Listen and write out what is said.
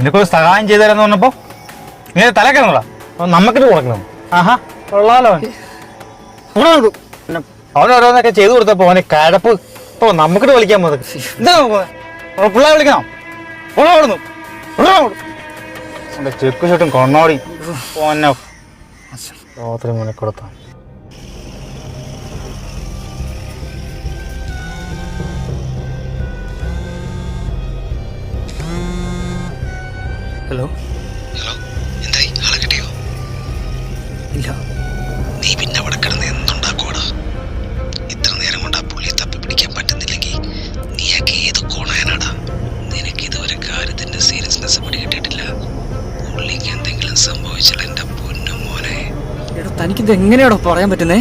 നിനക്കൊരു സഹായം ചെയ്തു തരാന്ന് പറഞ്ഞപ്പോ നീ തലക്കിറങ്ങുള്ള നമുക്കിട്ട് കൊടുക്കണം. ആഹാ കൊള്ളാലോ. അവൻ ഓരോന്നൊക്കെ ചെയ്തു കൊടുത്തപ്പോ അവന് കഴപ്പ്. ഓ നമുക്കിട്ട് വിളിക്കാൻ പോകുന്നത് എന്താ പിള്ളേരെ വിളിക്കണം. ചെക്ക് ചുട്ടും കൊണ്ണോടി പോന്നെ രാത്രി മുന്നെ കൊടുത്ത. ഹലോ ഹലോ, എന്തായി? ആളെ കിട്ടിയോ? ഇല്ല. നീ പിന്നെ അവിടെ കിടന്ന് എന്തുണ്ടാക്കോടാ? ഇത്ര നേരം കൊണ്ട് ആ പുള്ളിയെ തപ്പി പിടിക്കാൻ പറ്റുന്നില്ലെങ്കിൽ നീയൊക്കെ ഏത് കോണാനാടാ? നിനക്ക് ഇതുവരെ കാര്യത്തിന്റെ സീരിയസ്നെസ് പിടികിട്ടിട്ടില്ല. പുള്ളിക്ക് എന്തെങ്കിലും സംഭവിച്ചാൽ എന്റെ പൊന്നു മോനെ. എടാ തനിക്കിത് എങ്ങനെയാണോ പറയാൻ പറ്റുന്നേ?